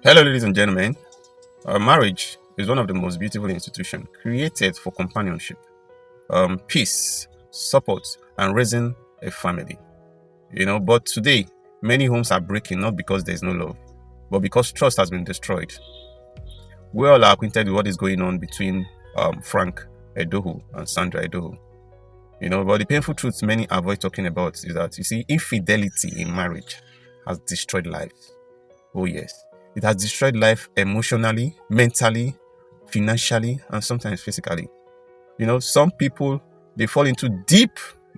Hello, ladies and gentlemen. Marriage is one of the most beautiful institutions created for companionship, peace, support, and raising a family. But today, many homes are breaking not because there's no love, but because trust has been destroyed. We all are acquainted with what is going on between Frank Edohu and Sandra Edohu. But the painful truth many avoid talking about is that, infidelity in marriage has destroyed lives. Oh, yes. It has destroyed life emotionally, mentally, financially, and sometimes physically. Some people, they fall into deep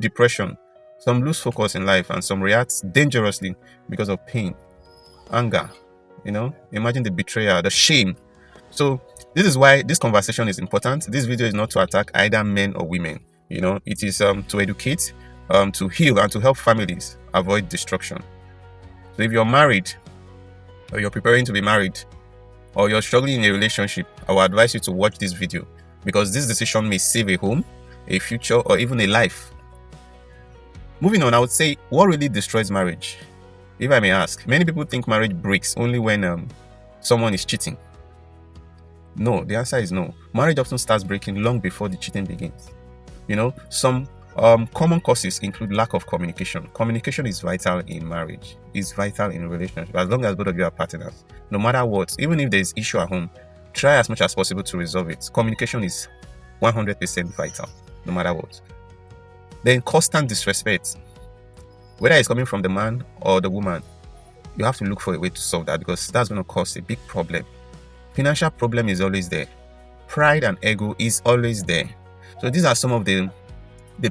depression. Some lose focus in life, and some react dangerously because of pain, anger. Imagine the betrayal, the shame. So, this is why this conversation is important. This video is not to attack either men or women. It is to educate, to heal, and to help families avoid destruction. So, if you're married, or you're preparing to be married, or you're struggling in a relationship, I would advise you to watch this video because this decision may save a home, a future, or even a life. Moving on, I would say, what really destroys marriage? If I may ask, many people think marriage breaks only when someone is cheating. No, the answer is no. Marriage often starts breaking long before the cheating begins. Some common causes include lack of communication. Communication is vital in marriage. It's vital in a relationship. As long as both of you are partners, no matter what, even if there's issue at home, try as much as possible to resolve it. Communication is 100% vital, no matter what. Then constant disrespect, whether it's coming from the man or the woman, you have to look for a way to solve that because that's going to cause a big problem. Financial problem is always there. Pride and ego is always there. So these are some of the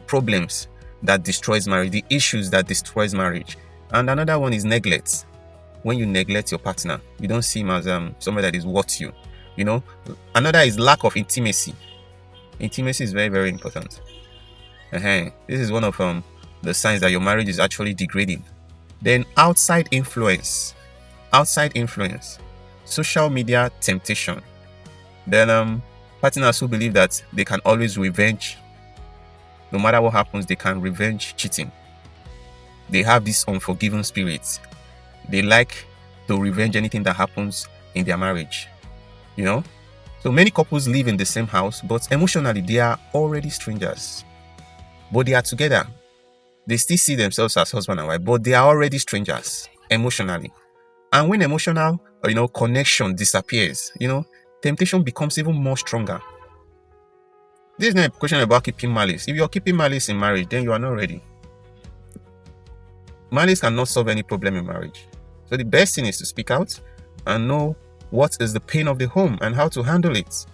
problems that destroys marriage, the issues that destroys marriage. And another one is neglect. When you neglect your partner, you don't see him as somebody that is worth you. Another is lack of intimacy. Intimacy is very, very important. This is one of the signs that your marriage is actually degrading. Then outside influence, social media temptation. Then partners who believe that they can always revenge. No matter what happens, they can revenge cheating. They have this unforgiving spirit. They like to revenge anything that happens in their marriage. So many couples live in the same house, but emotionally they are already strangers. But they are together. They still see themselves as husband and wife, but they are already strangers emotionally. And when emotional, connection disappears, temptation becomes even more stronger. This is not a question about keeping malice. If you're keeping malice in marriage, then you are not ready. Malice cannot solve any problem in marriage. So the best thing is to speak out and know what is the pain of the home and how to handle it.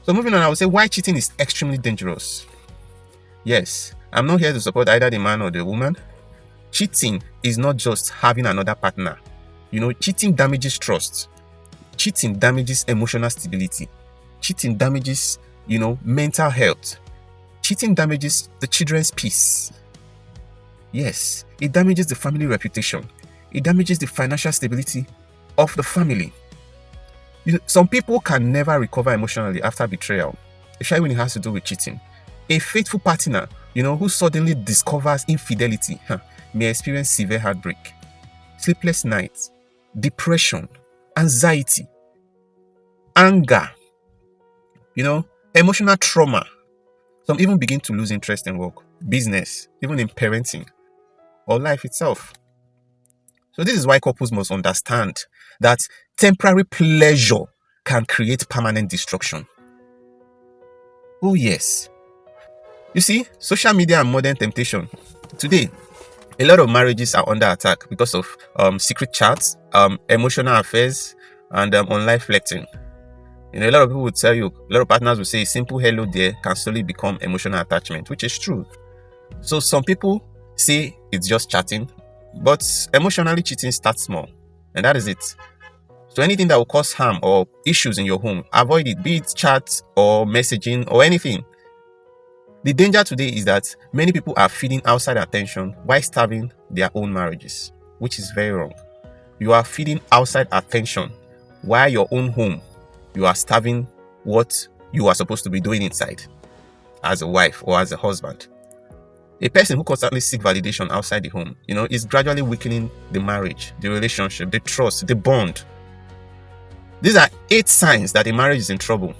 So moving on, I would say why cheating is extremely dangerous. Yes, I'm not here to support either the man or the woman. Cheating is not just having another partner. Cheating damages trust. Cheating damages emotional stability. Cheating damages, mental health. Cheating damages the children's peace. Yes, it damages the family reputation. It damages the financial stability of the family. Some people can never recover emotionally after betrayal, especially when it has to do with cheating. A faithful partner, who suddenly discovers infidelity, may experience severe heartbreak, sleepless nights, depression, anxiety, anger, emotional trauma. Some even begin to lose interest in work, business, even in parenting, or life itself. So this is why couples must understand that temporary pleasure can create permanent destruction. Oh yes. Social media and modern temptation. Today, a lot of marriages are under attack because of secret chats, emotional affairs, and online flirting. A lot of people would tell you, a lot of partners will say, simple hello there can slowly become emotional attachment, which is true. So some people say it's just chatting, but emotionally cheating starts small, and that is it. So anything that will cause harm or issues in your home, avoid it, be it chat or messaging or anything. The danger today is that many people are feeding outside attention while starving their own marriages, which is very wrong. You are feeding outside attention while your own home, you are starving what you are supposed to be doing inside as a wife or as a husband. A person who constantly seeks validation outside the home, is gradually weakening the marriage, the relationship, the trust, the bond. These are 8 signs that a marriage is in trouble.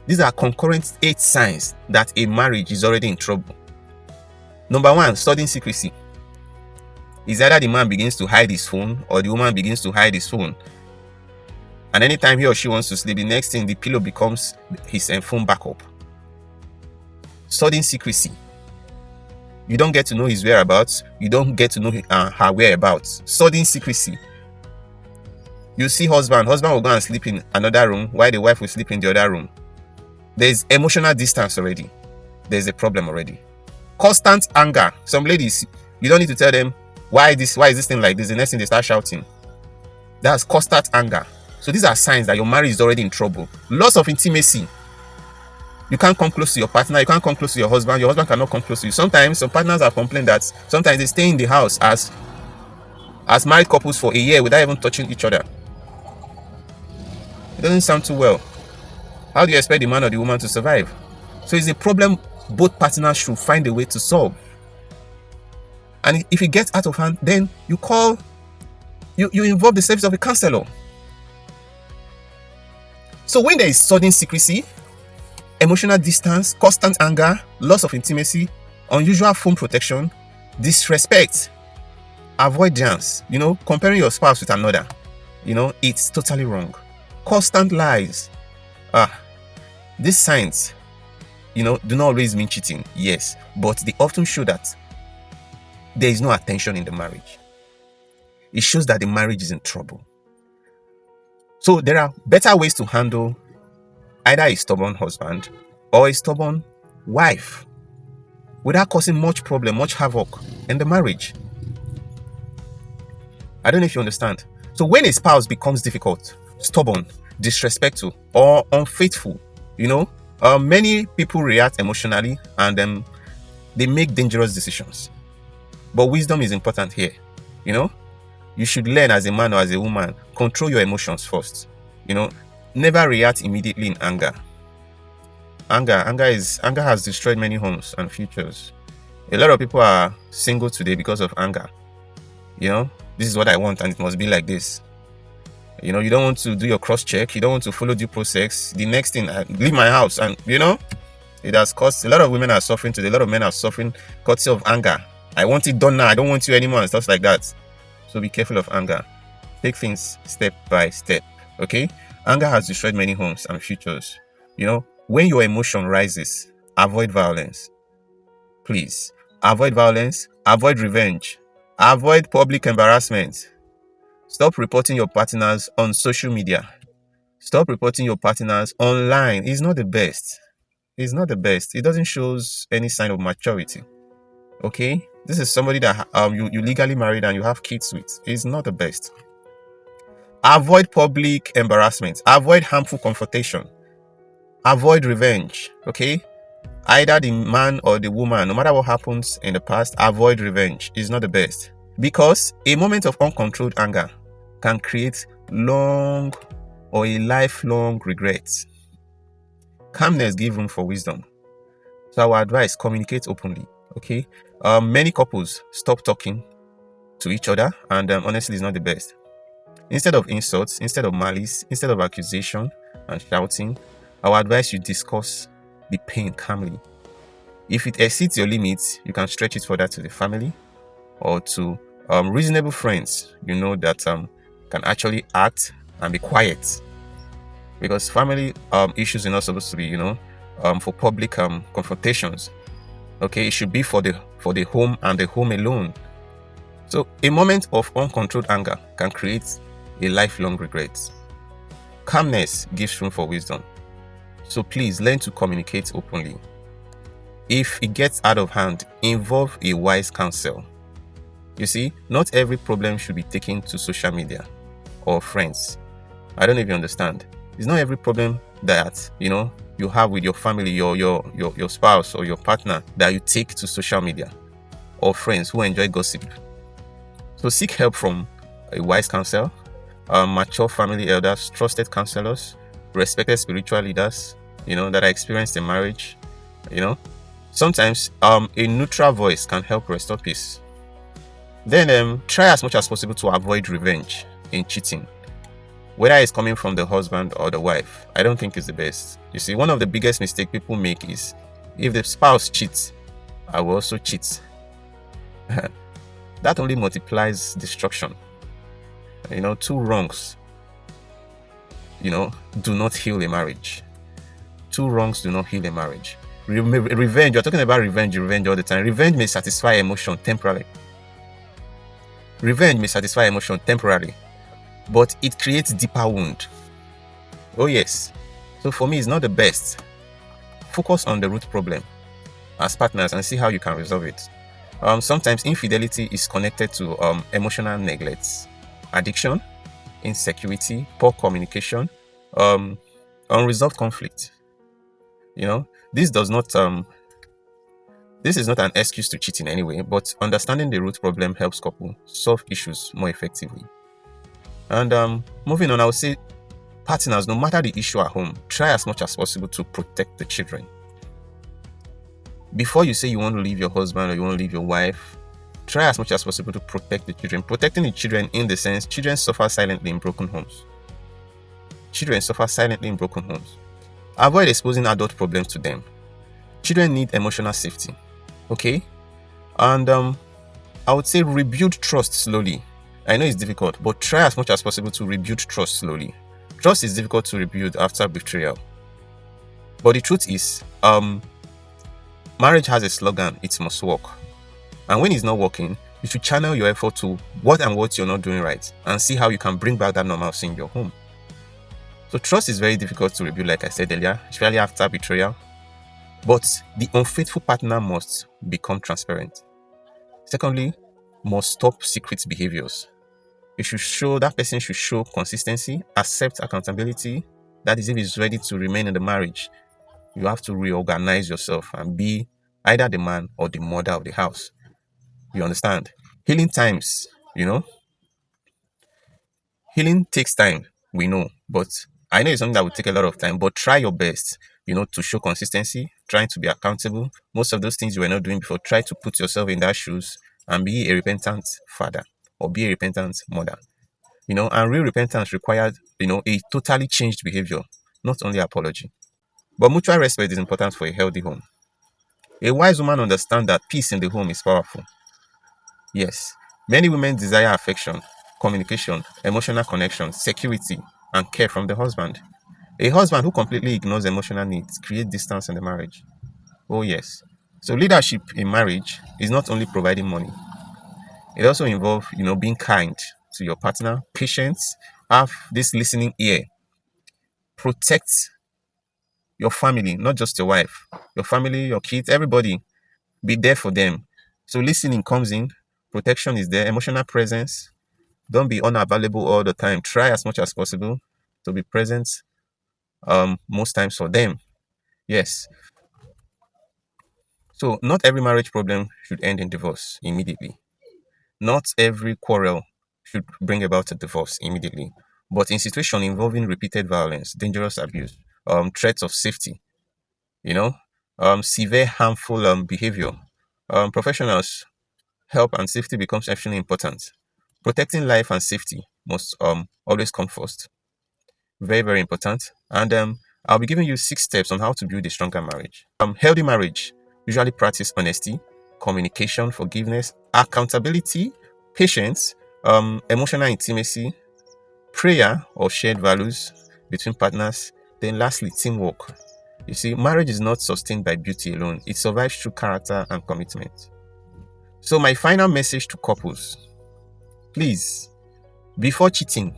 These are concurrent 8 signs that a marriage is already in trouble. Number 1, sudden secrecy. Is either the man begins to hide his phone or the woman begins to hide his phone. And anytime he or she wants to sleep, the next thing, the pillow becomes his phone backup. Sudden secrecy. You don't get to know his whereabouts. You don't get to know her whereabouts. Sudden secrecy. You see husband will go and sleep in another room while the wife will sleep in the other room. There's emotional distance already. There's a problem already. Constant anger. Some ladies, you don't need to tell them, why is this thing like this? The next thing they start shouting. That's constant anger. So these are signs that your marriage is already in trouble. Loss of intimacy. You can't come close to your partner. You can't come close to your husband. Your husband cannot come close to you. Sometimes some partners have complained that sometimes they stay in the house as married couples for a year without even touching each other. It doesn't sound too well. How do you expect the man or the woman to survive? So it's a problem both partners should find a way to solve. And if it gets out of hand, then you involve the service of a counselor. So when there is sudden secrecy, emotional distance, constant anger, loss of intimacy, unusual phone protection, disrespect, avoidance, comparing your spouse with another, it's totally wrong. Constant lies. These signs, do not always mean cheating, yes, but they often show that there is no attention in the marriage. It shows that the marriage is in trouble. So there are better ways to handle either a stubborn husband or a stubborn wife without causing much problem, much havoc in the marriage. I don't know if you understand. So when a spouse becomes difficult, stubborn, disrespectful, or unfaithful, many people react emotionally and they make dangerous decisions. But wisdom is important here. You should learn as a man or as a woman, control your emotions first. Never react immediately in anger. Anger has destroyed many homes and futures. A lot of people are single today because of anger. This is what I want and it must be like this. You don't want to do your cross check. You don't want to follow due process. The next thing, leave my house. And it has caused a lot of women are suffering today. A lot of men are suffering courtesy of anger. I want it done now. I don't want you anymore and stuff like that. So be careful of anger. Take things step by step. Okay? Anger has destroyed many homes and futures. When your emotion rises, avoid violence. Please. Avoid violence. Avoid revenge. Avoid public embarrassment. Stop reporting your partners on social media. Stop reporting your partners online. It's not the best. It's not the best. It doesn't show any sign of maturity. Okay? This is somebody that you legally married and you have kids with. It's not the best. Avoid public embarrassment. Avoid harmful confrontation. Avoid revenge. Okay? Either the man or the woman, no matter what happens in the past, avoid revenge. It's not the best. Because a moment of uncontrolled anger can create long or a lifelong regret. Calmness gives room for wisdom. So our advice, communicate openly. Okay? Many couples stop talking to each other and honestly it's not the best. Instead of insults, instead of malice, instead of accusation and shouting, our advice, you discuss the pain calmly. If it exceeds your limits, you can stretch it further to the family or to reasonable friends that can actually act and be quiet. Because family issues are not supposed to be for public confrontations. Okay, it should be for the home and the home alone. So a moment of uncontrolled anger can create a lifelong regret. Calmness gives room for wisdom. So please learn to communicate openly. If it gets out of hand, involve a wise counsel. You see, not every problem should be taken to social media or friends. I don't know if you understand. It's not every problem that you have with your family, your spouse or your partner that you take to social media or friends who enjoy gossip. So seek help from a wise counsel, mature family elders, trusted counselors, respected spiritual leaders, that are experienced in marriage, Sometimes a neutral voice can help restore peace. Then try as much as possible to avoid revenge in cheating, whether it's coming from the husband or the wife. I don't think it's the best. You see, one of the biggest mistakes people make is, if the spouse cheats, I will also cheat. That only multiplies destruction. Two wrongs, do not heal a marriage. Two wrongs do not heal a marriage. Revenge, you're talking about revenge all the time. Revenge may satisfy emotion temporarily. But it creates deeper wound. Oh yes. So for me, it's not the best. Focus on the root problem as partners and see how you can resolve it. Sometimes infidelity is connected to emotional neglect, addiction, insecurity, poor communication, unresolved conflict. This is not an excuse to cheat in any way, but understanding the root problem helps couple solve issues more effectively. And moving on, I would say, partners, no matter the issue at home, try as much as possible to protect the children. Before you say you want to leave your husband or you want to leave your wife, try as much as possible to protect the children. Protecting the children in the sense, children suffer silently in broken homes. Avoid exposing adult problems to them. Children need emotional safety. Okay? And I would say rebuild trust slowly. I know it's difficult, but try as much as possible to rebuild trust slowly. Trust is difficult to rebuild after betrayal. But the truth is, marriage has a slogan, it must work. And when it's not working, you should channel your effort to what you're not doing right and see how you can bring back that normalcy in your home. So trust is very difficult to rebuild, like I said earlier, especially after betrayal. But the unfaithful partner must become transparent. Secondly, must stop secret behaviors. That person should show consistency, accept accountability. That is, if he's ready to remain in the marriage, you have to reorganize yourself and be either the man or the mother of the house. You understand? Healing takes time, we know, but I know it's something that will take a lot of time, but try your best, to show consistency, trying to be accountable. Most of those things you were not doing before, try to put yourself in that shoes and be a repentant father or be a repentant mother. And real repentance required, a totally changed behavior, not only apology. But mutual respect is important for a healthy home. A wise woman understands that peace in the home is powerful. Yes, many women desire affection, communication, emotional connection, security, and care from the husband. A husband who completely ignores emotional needs creates distance in the marriage. Oh yes. So leadership in marriage is not only providing money. It also involves, being kind to your partner, patience, have this listening ear, protect your family, not just your wife, your family, your kids, everybody. Be there for them. So listening comes in, protection is there, emotional presence. Don't be unavailable all the time. Try as much as possible to be present most times for them. Yes. So not every marriage problem should end in divorce immediately. Not every quarrel should bring about a divorce immediately. But in situations involving repeated violence, dangerous abuse, threats of safety, severe harmful behavior, professionals help and safety becomes extremely important. Protecting life and safety must always come first. Very, very important. And I'll be giving you 6 steps on how to build a stronger marriage. Healthy marriage usually practice honesty, communication, forgiveness, accountability, patience, emotional intimacy, prayer or shared values between partners. Then lastly, teamwork. You see, marriage is not sustained by beauty alone. It survives through character and commitment. So my final message to couples, please, before cheating,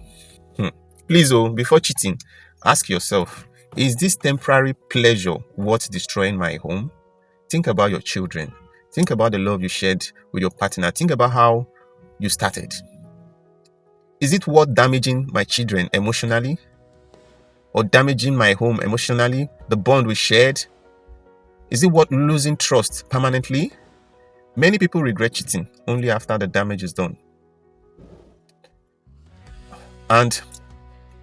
before cheating, ask yourself, is this temporary pleasure worth destroying my home? Think about your children. Think about the love you shared with your partner. Think about how you started. Is it worth damaging my children emotionally? Or damaging my home emotionally? The bond we shared? Is it worth losing trust permanently? Many people regret cheating only after the damage is done. And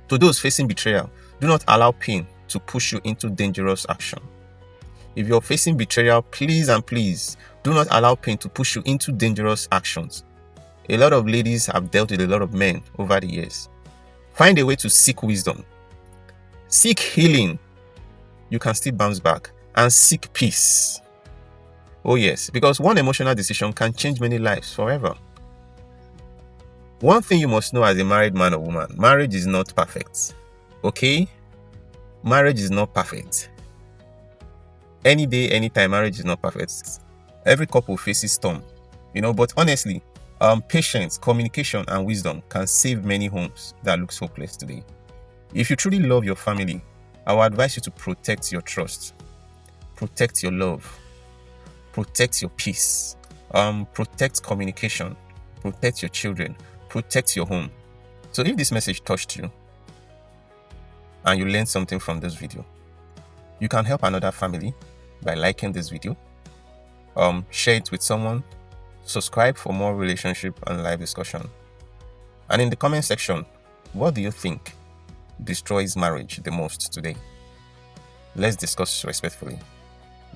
to those facing betrayal, do not allow pain to push you into dangerous action. If you're facing betrayal, please and please do not allow pain to push you into dangerous actions. A lot of ladies have dealt with a lot of men over the years. Find a way to seek wisdom. Seek healing. You can still bounce back. And seek peace. Oh yes, because one emotional decision can change many lives forever. One thing you must know as a married man or woman, marriage is not perfect. Okay? Marriage is not perfect. Any day, anytime, marriage is not perfect. Every couple faces storm, but honestly, patience, communication, and wisdom can save many homes that looks hopeless today. If you truly love your family, I would advise you to protect your trust, protect your love, protect your peace, protect communication, protect your children, protect your home. So if this message touched you and you learned something from this video, you can help another family by liking this video, share it with someone, subscribe for more relationship and live discussion. And in the comment section, what do you think destroys marriage the most today? Let's discuss respectfully.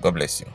God bless you.